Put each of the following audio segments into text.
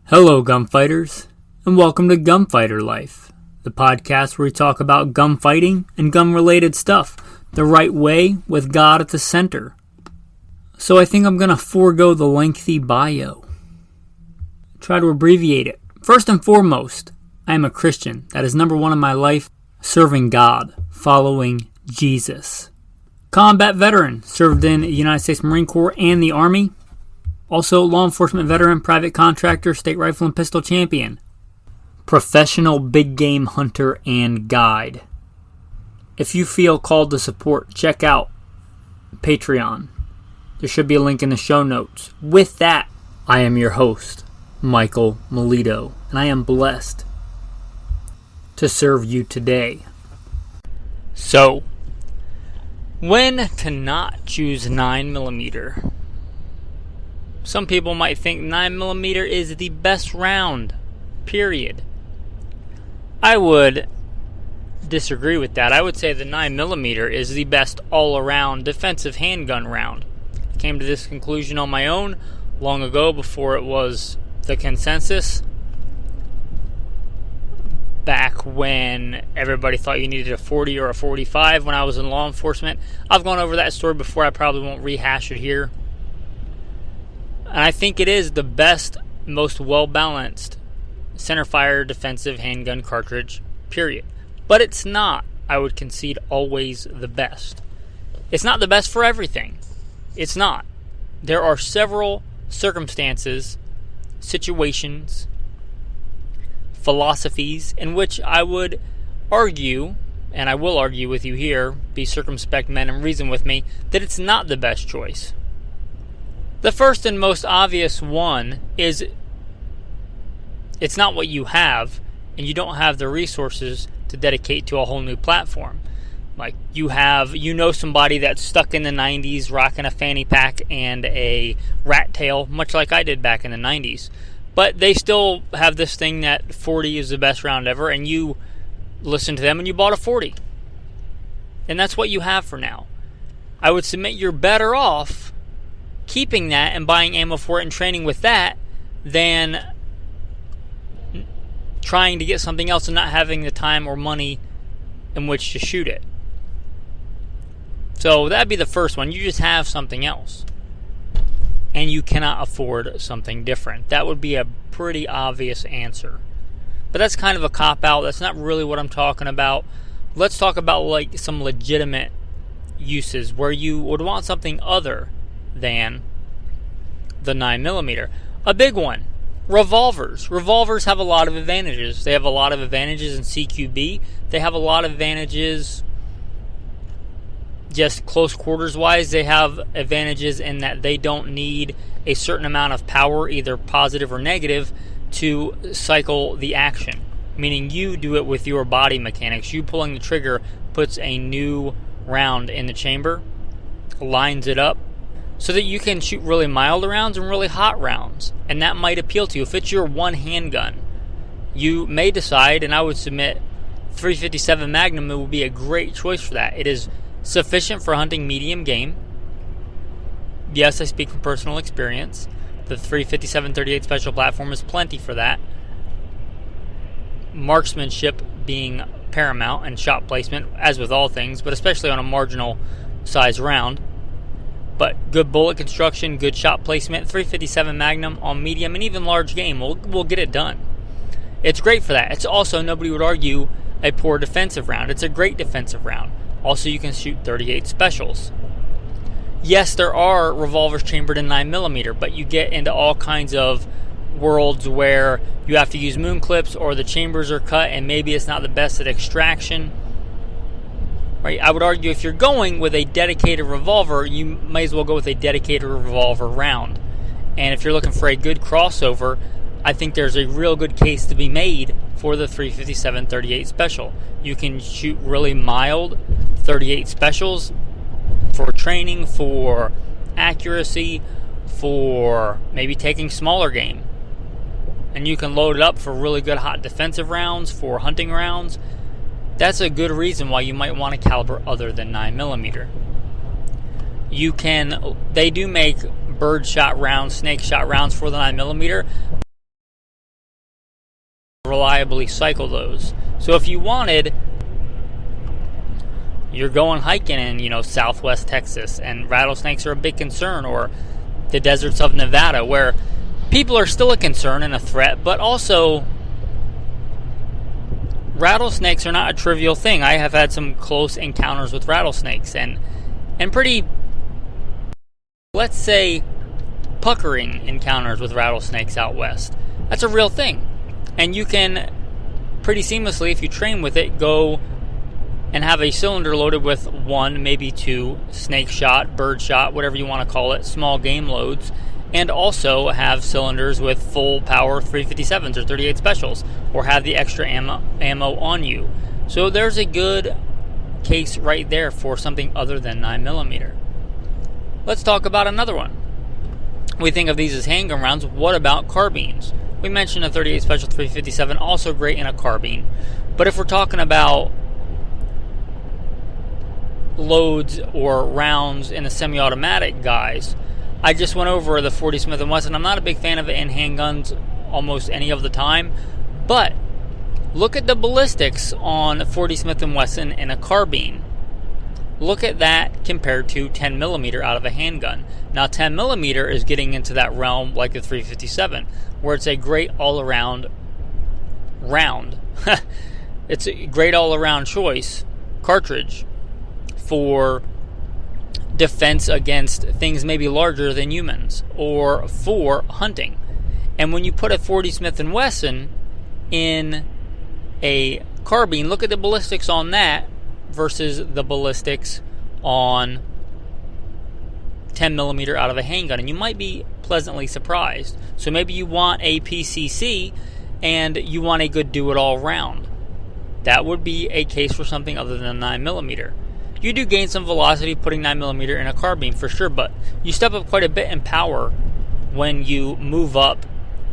Hello, gunfighters, and welcome to Gunfighter Life, the podcast where we talk about gunfighting and gun-related stuff the right way with God at the center. So I think I'm going to forego the lengthy bio. Try to abbreviate it. First and foremost, I am a Christian. That is number one in my life, serving God, following Jesus. Combat veteran, served in the United States Marine Corps and the Army. Also, law enforcement veteran, private contractor, state rifle and pistol champion. Professional big game hunter and guide. If you feel called to support, check out Patreon. There should be a link in the show notes. With that, I am your host, Michael Milito, and I am blessed to serve you today. So, when to not choose 9mm? Some people might think 9mm is the best round, period. I would disagree with that. I would say the 9mm is the best all-around defensive handgun round. I came to this conclusion on my own long ago before it was the consensus. Back when everybody thought you needed a 40 or a 45 when I was in law enforcement. I've gone over that story before. I probably won't rehash it here. And I think it is the best, most well-balanced centerfire defensive handgun cartridge, period. But it's not, I would concede, always the best. It's not the best for everything. It's not. There are several circumstances, situations, philosophies in which I would argue, and I will argue with you here, be circumspect men and reason with me, that it's not the best choice. The first and most obvious one is it's not what you have, and you don't have the resources to dedicate to a whole new platform. Like you know somebody that's stuck in the 90s rocking a fanny pack and a rat tail, much like I did back in the 90s. But they still have this thing that 40 is the best round ever, and you listen to them and you bought a 40. And that's what you have for now. I would submit you're better off keeping that and buying ammo for it and training with that than trying to get something else and not having the time or money in which to shoot it. So that'd be the first one. You just have something else and you cannot afford something different. That would be a pretty obvious answer. But that's kind of a cop-out. That's not really what I'm talking about. Let's talk about like some legitimate uses where you would want something other than the 9mm. A big one, revolvers. Revolvers have a lot of advantages. They have a lot of advantages in CQB. They have a lot of advantages just close quarters wise. They have advantages in that they don't need a certain amount of power, either positive or negative, to cycle the action. Meaning you do it with your body mechanics. You pulling the trigger puts a new round in the chamber, lines it up, so that you can shoot really mild rounds and really hot rounds. And that might appeal to you. If it's your one handgun, you may decide, and I would submit 357 Magnum would be a great choice for that. It is sufficient for hunting medium game. Yes, I speak from personal experience. The 357 38 Special platform is plenty for that. Marksmanship being paramount and shot placement, as with all things, but especially on a marginal size round. But good bullet construction, good shot placement, 357 Magnum on medium and even large game will get it done. It's great for that. It's also, nobody would argue, a poor defensive round. It's a great defensive round. Also, you can shoot 38 specials. Yes, there are revolvers chambered in 9mm, but you get into all kinds of worlds where you have to use moon clips or the chambers are cut and maybe it's not the best at extraction. Right? I would argue if you're going with a dedicated revolver, you may as well go with a dedicated revolver round. And if you're looking for a good crossover, I think there's a real good case to be made for the 357 38 Special. You can shoot really mild 38 Specials for training, for accuracy, for maybe taking smaller game. And you can load it up for really good hot defensive rounds, for hunting rounds. That's a good reason why you might want a caliber other than 9mm. They do make bird shot rounds, snake shot rounds for the 9mm, reliably cycle those. So if you wanted, you're going hiking in, southwest Texas, and rattlesnakes are a big concern, or the deserts of Nevada, where people are still a concern and a threat, but also rattlesnakes are not a trivial thing. I have had some close encounters with rattlesnakes, and pretty, let's say, puckering encounters with rattlesnakes out west. That's a real thing. And you can pretty seamlessly, if you train with it, go and have a cylinder loaded with 1, maybe 2 snake shot, bird shot, whatever you want to call it, small game loads, and also have cylinders with full power 357s or 38 specials, or have the extra ammo on you. So there's a good case right there for something other than 9mm. Let's talk about another one. We think of these as handgun rounds. What about carbines? We mentioned a 38 special 357, also great in a carbine. But if we're talking about loads or rounds in the semi-automatic guys, I just went over the 40 Smith & Wesson. I'm not a big fan of it in handguns almost any of the time, but look at the ballistics on 40 Smith & Wesson in a carbine. Look at that compared to 10mm out of a handgun. Now 10mm is getting into that realm like the 357, where it's a great all-around round. It's a great all-around choice cartridge for defense against things maybe larger than humans, or for hunting. And when you put a 40 Smith & Wesson in a carbine, look at the ballistics on that versus the ballistics on 10mm out of a handgun, and you might be pleasantly surprised. So maybe you want a PCC and you want a good do-it-all round. That would be a case for something other than 9mm. You do gain some velocity putting 9mm in a carbine for sure, but you step up quite a bit in power when you move up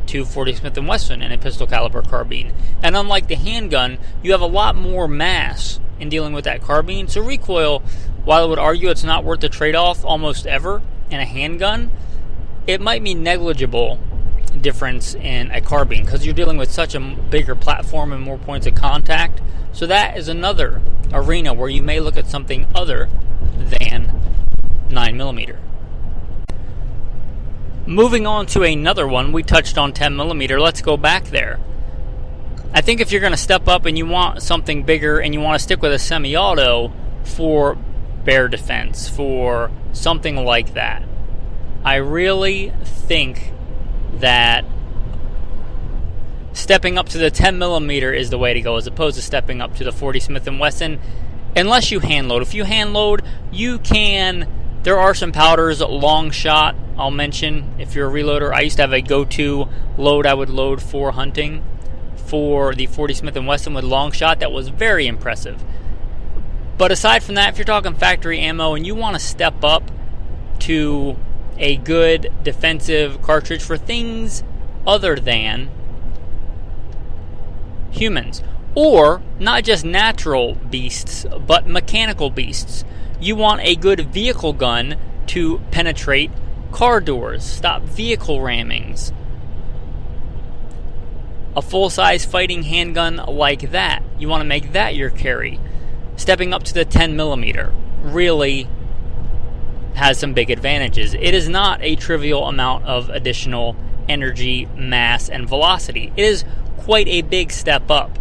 to 40 Smith & Wesson in a pistol caliber carbine. And unlike the handgun, you have a lot more mass in dealing with that carbine. So recoil, while I would argue it's not worth the trade-off almost ever in a handgun, it might be negligible difference in a carbine because you're dealing with such a bigger platform and more points of contact. So that is another arena where you may look at something other than 9mm. Moving on to another one, we touched on 10mm. Let's go back there. I think if you're going to step up and you want something bigger and you want to stick with a semi-auto for bear defense, for something like that, I really think that stepping up to the 10mm is the way to go, as opposed to stepping up to the 40 Smith & Wesson, unless you hand load. If you hand load, you can. There are some powders, long shot, I'll mention. If you're a reloader, I used to have a go-to load I would load for hunting for the 40 Smith & Wesson with long shot. That was very impressive. But aside from that, if you're talking factory ammo and you want to step up to a good defensive cartridge for things other than humans, or not just natural beasts, but mechanical beasts, you want a good vehicle gun to penetrate car doors, stop vehicle rammings. A full-size fighting handgun like that, you want to make that your carry. Stepping up to the 10mm really has some big advantages. It is not a trivial amount of additional energy, mass, and velocity. It is quite a big step up.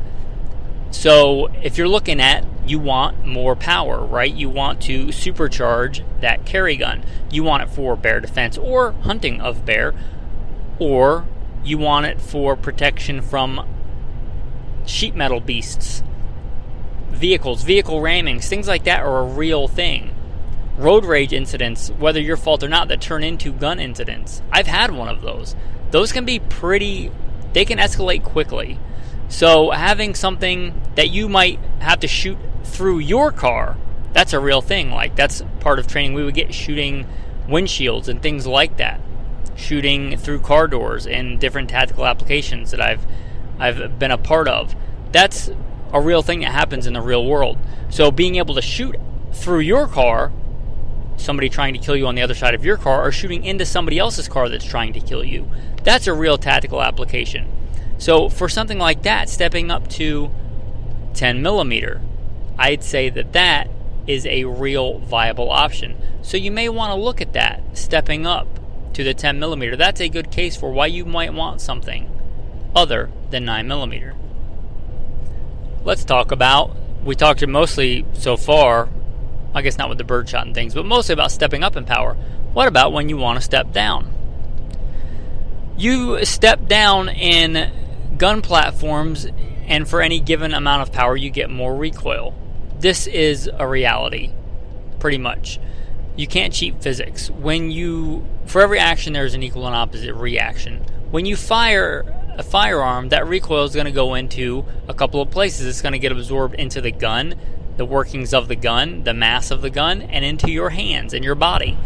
So if you're looking at, you want more power, right? You want to supercharge that carry gun. You want it for bear defense or hunting of bear, or you want it for protection from sheet metal beasts, vehicles, vehicle rammings, things like that are a real thing. Road rage incidents, whether your fault or not, that turn into gun incidents. I've had one of those. Those can be they can escalate quickly. So having something that you might have to shoot through your car, that's a real thing. Like, that's part of training. We would get shooting windshields and things like that. Shooting through car doors in different tactical applications that I've been a part of. That's a real thing that happens in the real world. So being able to shoot through your car, somebody trying to kill you on the other side of your car, or shooting into somebody else's car that's trying to kill you, that's a real tactical application. So for something like that, stepping up to 10 millimeter, I'd say that is a real viable option. So you may want to look at that, stepping up to the 10 millimeter. That's a good case for why you might want something other than 9 millimeter. Let's talk about, we talked mostly so far, I guess not with the birdshot and things, but mostly about stepping up in power. What about when you want to step down? You step down in gun platforms, and for any given amount of power, you get more recoil. This is a reality, pretty much. You can't cheat physics. For every action, there's an equal and opposite reaction. When you fire a firearm, that recoil is going to go into a couple of places. It's going to get absorbed into the gun, the workings of the gun, the mass of the gun, and into your hands and your body.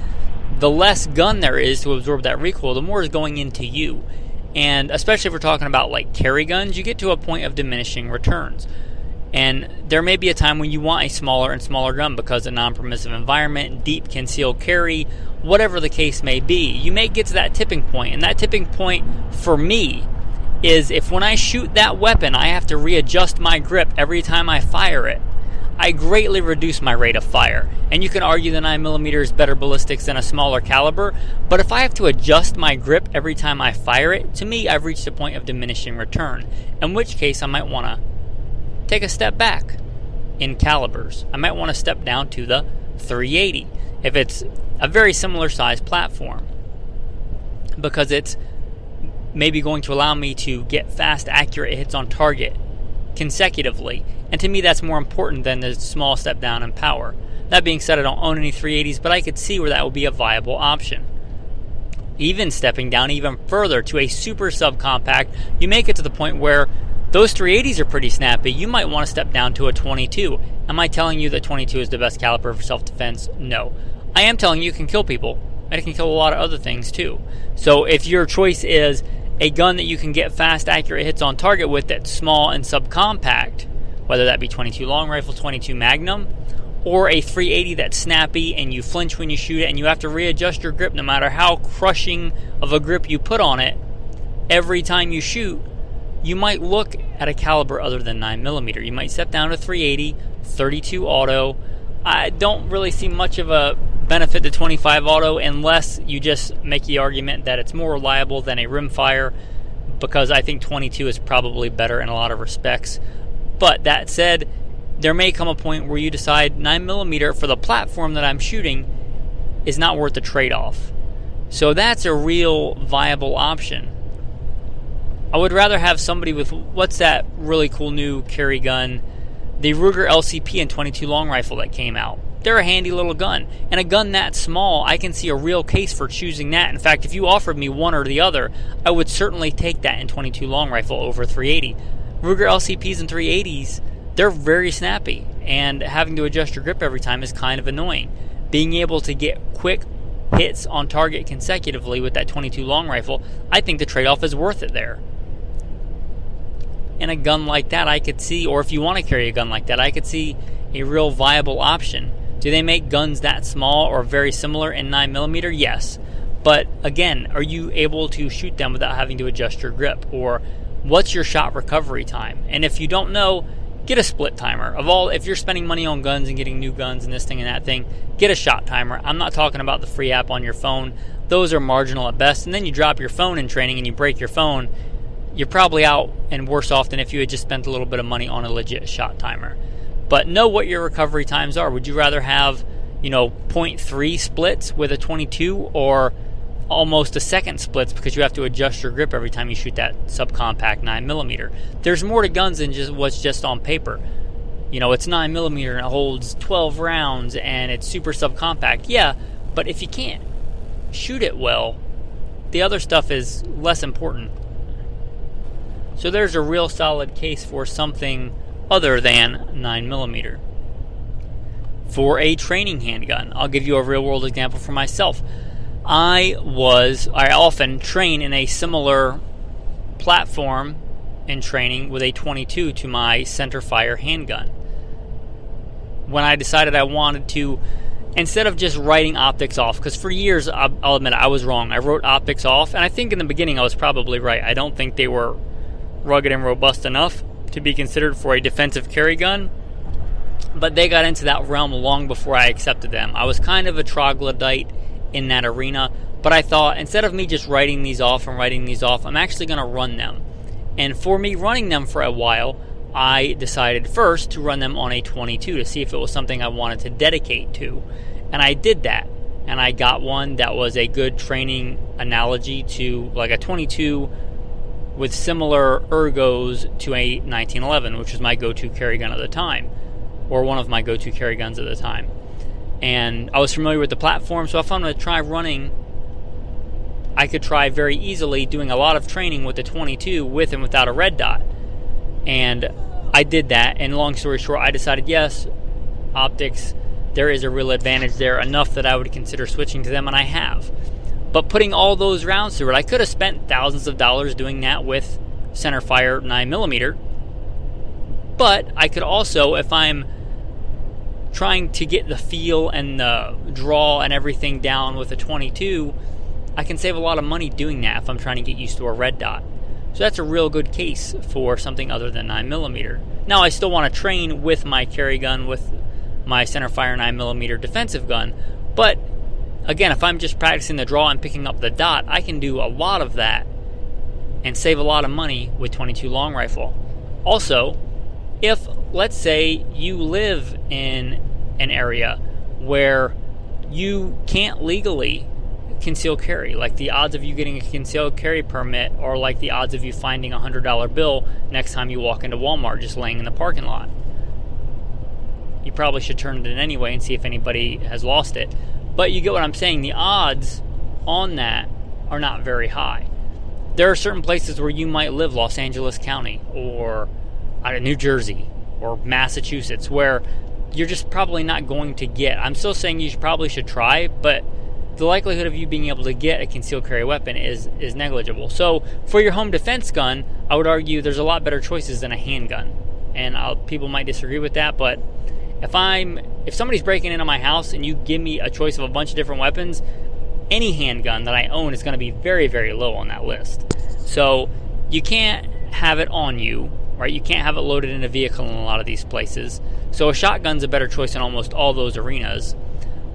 The less gun there is to absorb that recoil, the more is going into you. And especially if we're talking about like carry guns, you get to a point of diminishing returns. And there may be a time when you want a smaller and smaller gun because of non-permissive environment, deep concealed carry, whatever the case may be. You may get to that tipping point. And that tipping point for me is if when I shoot that weapon, I have to readjust my grip every time I fire it, I greatly reduce my rate of fire. And you can argue the 9mm is better ballistics than a smaller caliber, but if I have to adjust my grip every time I fire it, to me I've reached a point of diminishing return, in which case I might want to take a step back in calibers. I might want to step down to the 380 if it's a very similar size platform, because it's maybe going to allow me to get fast, accurate hits on target consecutively. And to me, that's more important than the small step down in power. That being said, I don't own any 380s, but I could see where that would be a viable option. Even stepping down even further to a super subcompact, you may get to the point where those 380s are pretty snappy. You might want to step down to a 22. Am I telling you that 22 is the best caliber for self-defense? No. I am telling you it can kill people, and it can kill a lot of other things too. So if your choice is a gun that you can get fast, accurate hits on target with that's small and subcompact, whether that be 22 long rifle, 22 Magnum, or a 380 that's snappy and you flinch when you shoot it and you have to readjust your grip no matter how crushing of a grip you put on it every time you shoot, you might look at a caliber other than 9mm. You might step down to 380, 32 auto. I don't really see much of a benefit to 25 auto unless you just make the argument that it's more reliable than a rimfire, because I think 22 is probably better in a lot of respects. But that said, there may come a point where you decide 9mm for the platform that I'm shooting is not worth the trade-off. So that's a real viable option. I would rather have somebody with, what's that really cool new carry gun, the Ruger LCP and 22 long rifle that came out. They're a handy little gun. And a gun that small, I can see a real case for choosing that. In fact, if you offered me one or the other, I would certainly take that in 22 long rifle over 380. Ruger LCPs and 380s, they're very snappy, and having to adjust your grip every time is kind of annoying. Being able to get quick hits on target consecutively with that 22 long rifle, I think the trade-off is worth it there. And a gun like that I could see, or if you want to carry a gun like that, I could see a real viable option. Do they make guns that small or very similar in 9mm? Yes. But again, are you able to shoot them without having to adjust your grip? Or what's your shot recovery time? And if you don't know, get a split timer. If you're spending money on guns and getting new guns and this thing and that thing, get a shot timer. I'm not talking about the free app on your phone. Those are marginal at best. And then you drop your phone in training and you break your phone, you're probably out and worse off than if you had just spent a little bit of money on a legit shot timer. But know what your recovery times are. Would you rather have, 0.3 splits with a 22 or almost a second splits because you have to adjust your grip every time you shoot that subcompact 9mm? There's more to guns than just what's just on paper. It's 9mm and it holds 12 rounds and it's super subcompact. Yeah, but if you can't shoot it well, the other stuff is less important. So there's a real solid case for something other than 9mm. For a training handgun, I'll give you a real world example for myself. I often train in a similar platform in training with a 22 to my centerfire handgun. When I decided I wanted to, instead of just writing optics off, because for years, I'll admit I was wrong. I wrote optics off, and I think in the beginning I was probably right. I don't think they were rugged and robust enough to be considered for a defensive carry gun, but they got into that realm long before I accepted them. I was kind of a troglodyte in that arena, but I thought, instead of me just writing these off, I'm actually going to run them. And for me running them for a while, I decided first to run them on a 22 to see if it was something I wanted to dedicate to. And I did that. And I got one that was a good training analogy to like a 22 with similar ergos to a 1911, which was my go-to carry gun at the time, or one of my go-to carry guns at the time. And I was familiar with the platform, so if I'm going to try running, I could try very easily doing a lot of training with the 22 with and without a red dot. And I did that, and long story short, I decided, yes, optics, there is a real advantage there, enough that I would consider switching to them, and I have. But putting all those rounds through it, I could have spent thousands of dollars doing that with centerfire 9mm. But I could also, if I'm trying to get the feel and the draw and everything down with a 22, I can save a lot of money doing that if I'm trying to get used to a red dot. So that's a real good case for something other than 9mm. Now, I still want to train with my carry gun, with my centerfire 9mm defensive gun, but again, if I'm just practicing the draw and picking up the dot, I can do a lot of that and save a lot of money with 22 long rifle. Also, if, let's say, you live in an area where you can't legally conceal carry, like the odds of you getting a concealed carry permit are like the odds of you finding a $100 bill next time you walk into Walmart just laying in the parking lot. You probably should turn it in anyway and see if anybody has lost it. But you get what I'm saying. The odds on that are not very high. There are certain places where you might live, Los Angeles County or New Jersey or Massachusetts, where you're just probably not going to get. I'm still saying you probably should try, but the likelihood of you being able to get a concealed carry weapon is negligible. So for your home defense gun, I would argue there's a lot better choices than a handgun. And people might disagree with that, but if somebody's breaking into my house and you give me a choice of a bunch of different weapons, any handgun that I own is going to be very, very low on that list. So you can't have it on you, right? You can't have it loaded in a vehicle in a lot of these places. So a shotgun's a better choice in almost all those arenas.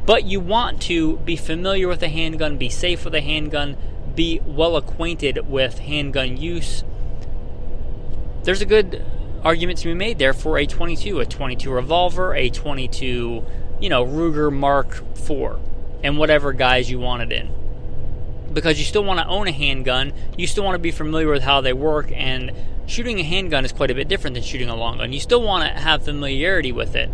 But you want to be familiar with a handgun, be safe with a handgun, be well acquainted with handgun use. There's a good argument to be made there for a 22 revolver, a 22, Ruger Mark IV, and whatever guise you want it in. Because you still want to own a handgun, you still want to be familiar with how they work, and shooting a handgun is quite a bit different than shooting a long gun. You still want to have familiarity with it,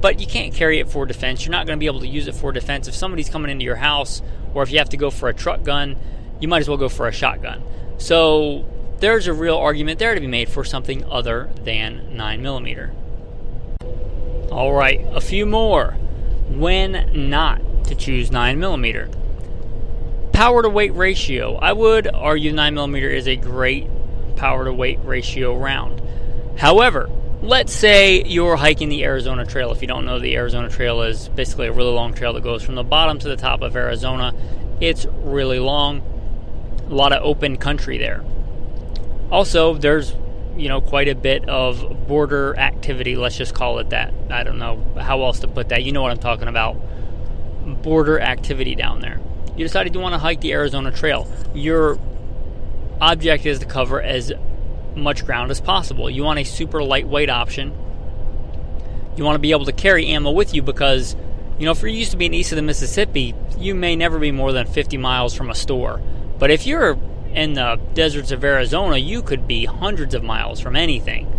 but you can't carry it for defense. You're not going to be able to use it for defense. If somebody's coming into your house, or if you have to go for a truck gun, you might as well go for a shotgun. So there's a real argument there to be made for something other than 9mm. All right, a few more. When not to choose 9mm. Power to weight ratio. I would argue 9mm is a great power to weight ratio round. However, let's say you're hiking the Arizona Trail. If you don't know, the Arizona Trail is basically a really long trail that goes from the bottom to the top of Arizona. It's really long. A lot of open country there. Also, there's, quite a bit of border activity, let's just call it that. I don't know how else to put that. You know what I'm talking about. Border activity down there. You decided you want to hike the Arizona Trail. Your object is to cover as much ground as possible. You want a super lightweight option. You want to be able to carry ammo with you because, if you're used to being east of the Mississippi, you may never be more than 50 miles from a store. But if you're in the deserts of Arizona, you could be hundreds of miles from anything.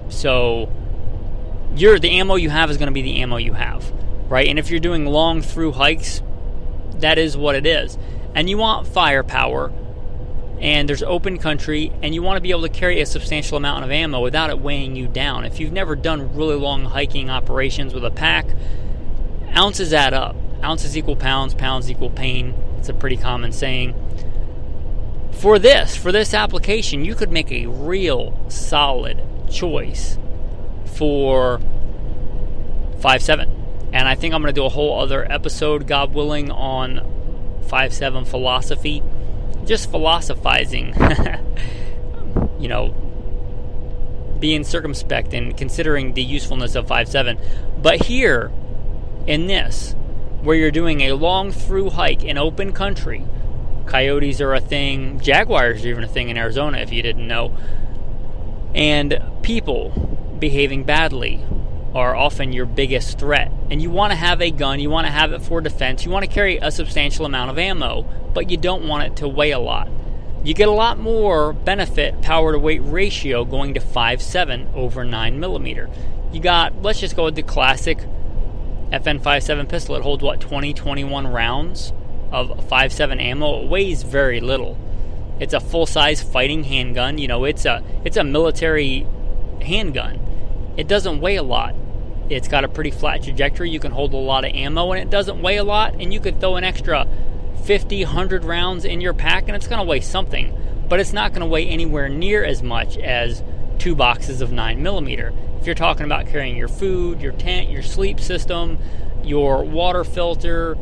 So the ammo you have is going to be the ammo you have, right? And if you're doing long through hikes, that is what it is. And you want firepower, and there's open country, and you want to be able to carry a substantial amount of ammo without it weighing you down. If you've never done really long hiking operations with a pack, ounces add up. Ounces equal pounds, pounds equal pain. It's a pretty common saying. For this application, you could make a real solid choice for 5.7. And I think I'm going to do a whole other episode, God willing, on 5.7 philosophy. Just philosophizing. being circumspect and considering the usefulness of 5.7. But here, in this, where you're doing a long through hike in open country, coyotes are a thing, jaguars are even a thing in Arizona if you didn't know, and people behaving badly are often your biggest threat. And you want to have a gun, you want to have it for defense, you want to carry a substantial amount of ammo, but you don't want it to weigh a lot. You get a lot more benefit power to weight ratio going to 5.7 over 9mm. You got, let's just go with the classic FN 5.7 pistol. It holds 21 rounds of 5.7 ammo. It weighs very little. It's a full-size fighting handgun. It's a military handgun. It doesn't weigh a lot. It's got a pretty flat trajectory. You can hold a lot of ammo, and it doesn't weigh a lot. And you could throw an extra 50, 100 rounds in your pack, and it's going to weigh something. But it's not going to weigh anywhere near as much as 2 boxes of 9mm. If you're talking about carrying your food, your tent, your sleep system, your water filter,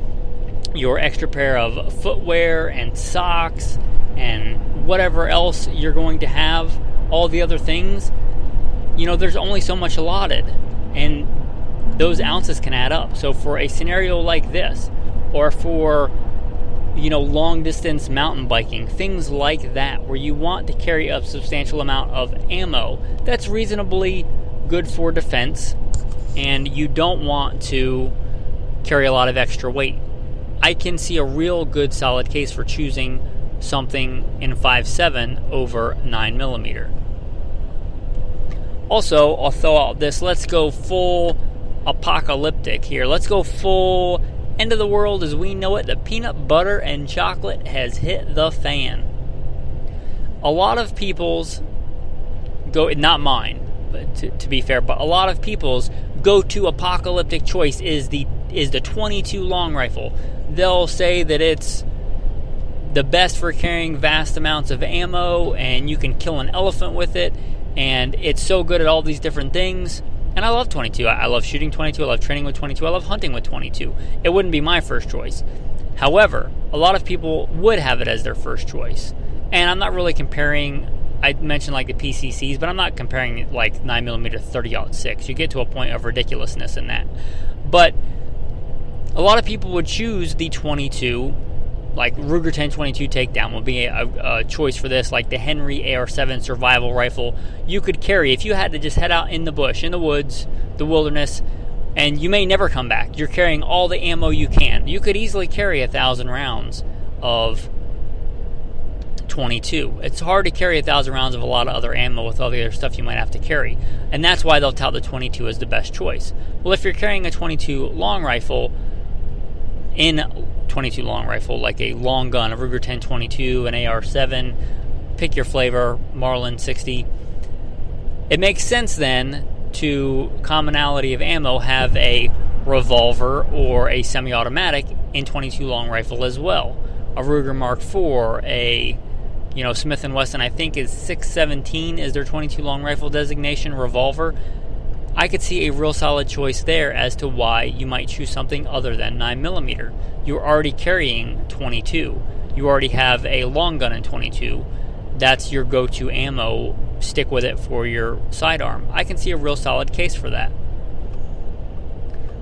your extra pair of footwear and socks, and whatever else you're going to have, all the other things, there's only so much allotted, and those ounces can add up. So for a scenario like this, or for long distance mountain biking, things like that, where you want to carry a substantial amount of ammo that's reasonably good for defense, and you don't want to carry a lot of extra weight, I can see a real good solid case for choosing something in 5.7 over 9mm. Also, I'll throw out this, let's go full apocalyptic here. Let's go full end of the world as we know it. The peanut butter and chocolate has hit the fan. A lot of people's go, not mine, but to be fair, but a lot of people's go-to apocalyptic choice is the 22 long rifle. They'll say that it's the best for carrying vast amounts of ammo, and you can kill an elephant with it, and it's so good at all these different things. And I love 22. I love shooting 22. I love training with 22. I love hunting with 22. It wouldn't be my first choice. However, a lot of people would have it as their first choice. And I'm not really comparing, I mentioned like the PCCs, but I'm not comparing like 9mm to 30-06. You get to a point of ridiculousness in that. But a lot of people would choose the 22, like Ruger 1022 takedown would be a choice for this, like the Henry AR-7 survival rifle. You could carry, if you had to just head out in the bush, in the woods, the wilderness, and you may never come back. You're carrying all the ammo you can. You could easily carry 1,000 rounds of 22. It's hard to carry 1,000 rounds of a lot of other ammo with all the other stuff you might have to carry. And that's why they'll tout the 22 as the best choice. Well, if you're carrying a 22 long rifle, in 22 long rifle, like a long gun, a Ruger 1022, an AR-7, pick your flavor, Marlin 60, it makes sense then to commonality of ammo have a revolver or a semi-automatic in 22 long rifle as well. A Ruger Mark IV, a Smith & Wesson, I think is 617 is their 22 long rifle designation revolver. I could see a real solid choice there as to why you might choose something other than 9mm. You're already carrying 22. You already have a long gun in 22. That's your go-to ammo. Stick with it for your sidearm. I can see a real solid case for that.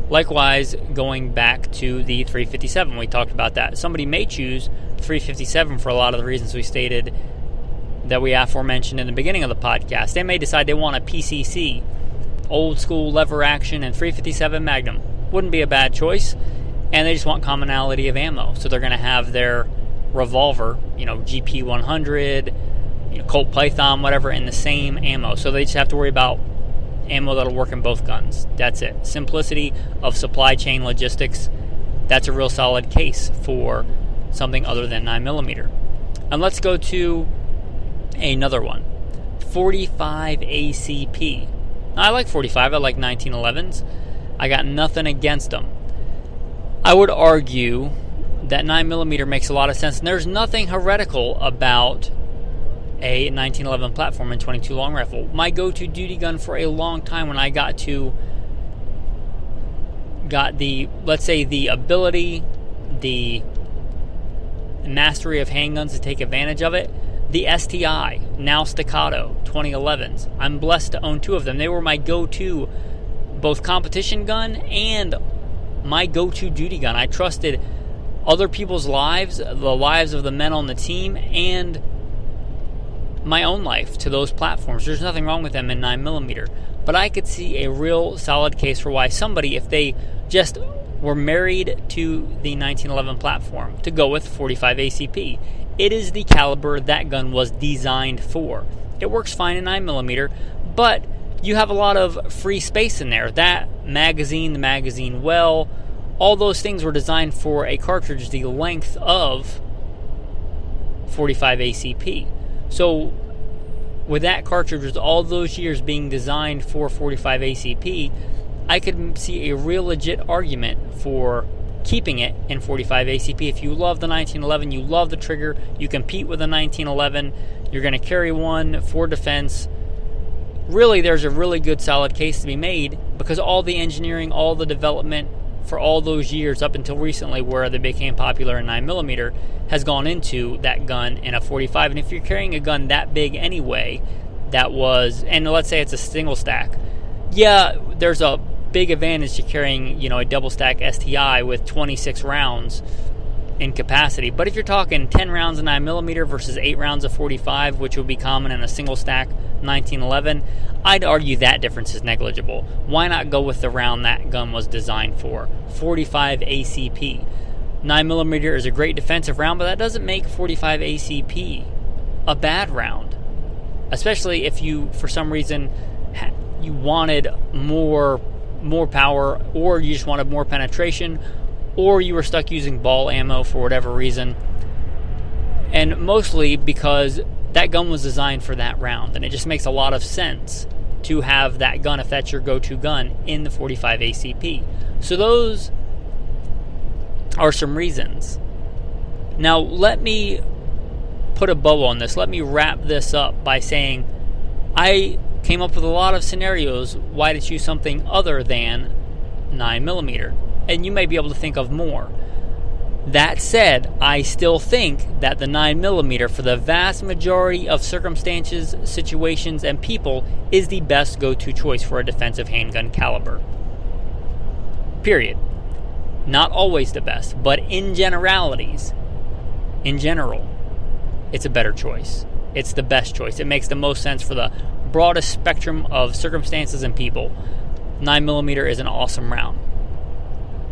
Likewise, going back to the 357, we talked about that. Somebody may choose 357 for a lot of the reasons we stated that we aforementioned in the beginning of the podcast. They may decide they want a PCC, old school lever action, and 357 Magnum. Wouldn't be a bad choice. And they just want commonality of ammo. So they're going to have their revolver, GP 100, Colt Python, whatever, in the same ammo. So they just have to worry about ammo that'll work in both guns. That's it. Simplicity of supply chain logistics. That's a real solid case for something other than 9mm. And let's go to another one. 45 ACP. I like 45. I like 1911s. I got nothing against them. I would argue that 9mm makes a lot of sense, and there's nothing heretical about a 1911 platform and 22 long rifle. My go-to duty gun for a long time when I got the, let's say, the ability, the mastery of handguns to take advantage of it, The STI, now Staccato, 2011s. I'm blessed to own 2 of them. They were my go-to, both competition gun and my go-to duty gun. I trusted other people's lives, the lives of the men on the team, and my own life to those platforms. There's nothing wrong with them in 9mm. But I could see a real solid case for why somebody, if they just were married to the 1911 platform, to go with 45 ACP. It is the caliber that gun was designed for. It works fine in 9mm, but you have a lot of free space in there. That magazine, the magazine well, all those things were designed for a cartridge the length of 45 ACP. So with that cartridge, with all those years being designed for 45 ACP, I could see a real legit argument for keeping it in 45 ACP. If you love the 1911, you love the trigger, you compete with the 1911, you're going to carry one for defense. Really, there's a really good solid case to be made because all the engineering, all the development for all those years up until recently where they became popular in 9mm has gone into that gun in a 45. And if you're carrying a gun that big anyway, that was, and let's say it's a single stack, yeah, there's a big advantage to carrying, a double stack STI with 26 rounds in capacity. But if you're talking 10 rounds of 9mm versus 8 rounds of 45, which would be common in a single stack 1911, I'd argue that difference is negligible. Why not go with the round that gun was designed for? 45 ACP. 9mm is a great defensive round, but that doesn't make 45 ACP a bad round. Especially if you, for some reason, you wanted more power, or you just wanted more penetration, or you were stuck using ball ammo for whatever reason. And mostly because that gun was designed for that round, and it just makes a lot of sense to have that gun, if that's your go-to gun, in the 45 ACP. So those are some reasons. Now let me put a bow on this. Let me wrap this up by saying I came up with a lot of scenarios why to choose something other than 9mm, and you may be able to think of more. That said, I still think that the 9mm, for the vast majority of circumstances, situations, and people, is the best go-to choice for a defensive handgun caliber. Period. Not always the best, but in generalities, in general, it's a better choice. It's the best choice. It makes the most sense for the broadest spectrum of circumstances and people. 9mm is an awesome round.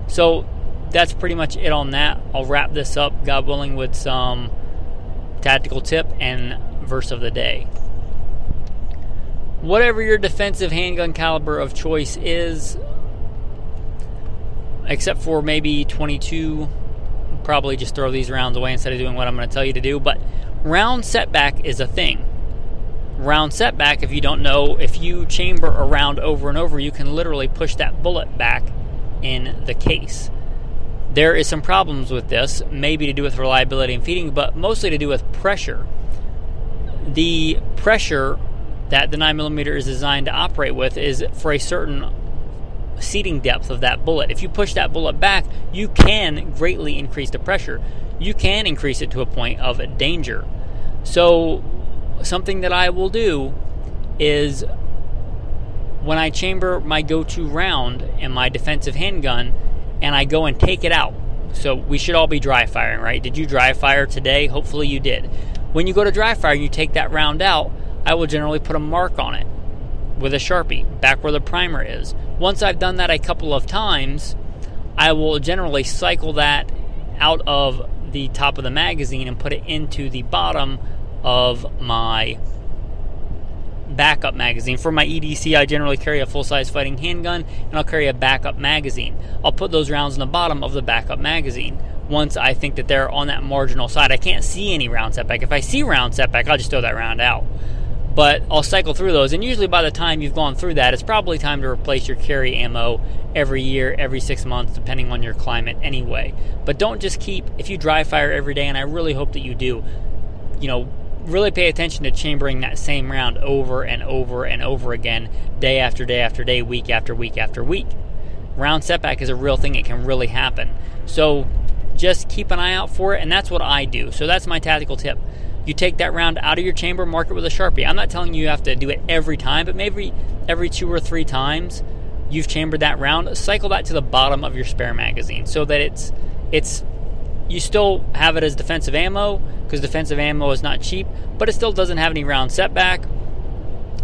So that's pretty much it on that. I'll wrap this up, God willing, with some tactical tip and verse of the day. Whatever your defensive handgun caliber of choice is, except for maybe 22, probably just throw these rounds away instead of doing what I'm going to tell you to do. But round setback is a thing. Round setback, if you don't know, if you chamber a round over and over, you can literally push that bullet back in the case. There is some problems with this, maybe to do with reliability and feeding, but mostly to do with pressure. The pressure that the 9mm is designed to operate with is for a certain seating depth of that bullet. If you push that bullet back, you can greatly increase the pressure. You can increase it to a point of danger. So something that I will do is when I chamber my go-to round in my defensive handgun and I go and take it out. So we should all be dry firing, right? Did you dry fire today? Hopefully you did. When you go to dry fire and you take that round out, I will generally put a mark on it with a Sharpie back where the primer is. Once I've done that a couple of times, I will generally cycle that out of the top of the magazine and put it into the bottom of my backup magazine. For my EDC, I generally carry a full-size fighting handgun, and I'll carry a backup magazine. I'll put those rounds in the bottom of the backup magazine once I think that they're on that marginal side. I can't see any round setback. If I see round setback, I'll just throw that round out. But I'll cycle through those, and usually by the time you've gone through that, it's probably time to replace your carry ammo every year, every 6 months, depending on your climate anyway. But don't just keep, if you dry fire every day, and I really hope that you do, really pay attention to chambering that same round over and over and over again, day after day after day, week after week after week. Round setback is a real thing. It can really happen. So just keep an eye out for it, and that's what I do. So that's my tactical tip. you take that round out of your chamber, mark it with a Sharpie. I'm not telling you have to do it every time, but maybe every 2 or 3 times you've chambered that round, cycle that to the bottom of your spare magazine so that it's you still have it as defensive ammo, because defensive ammo is not cheap, but it still doesn't have any round setback,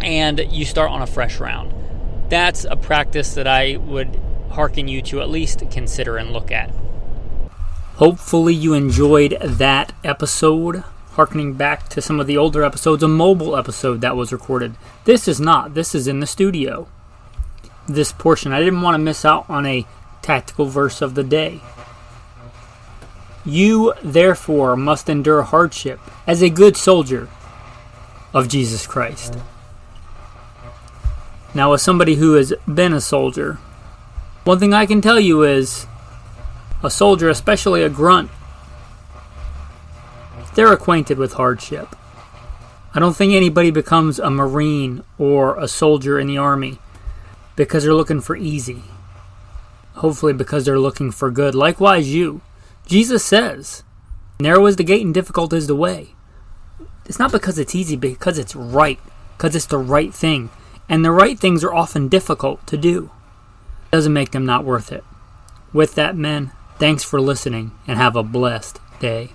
and you start on a fresh round. That's a practice that I would hearken you to at least consider and look at. Hopefully you enjoyed that episode, hearkening back to some of the older episodes, a mobile episode that was recorded. This is not. This is in the studio. This portion, I didn't want to miss out on a tactical verse of the day. You, therefore, must endure hardship as a good soldier of Jesus Christ. Now, as somebody who has been a soldier, one thing I can tell you is a soldier, especially a grunt, they're acquainted with hardship. I don't think anybody becomes a Marine or a soldier in the Army because they're looking for easy. Hopefully because they're looking for good. Likewise you. Jesus says, narrow is the gate and difficult is the way. It's not because it's easy, because it's right. Because it's the right thing. And the right things are often difficult to do. It doesn't make them not worth it. With that, men, thanks for listening and have a blessed day.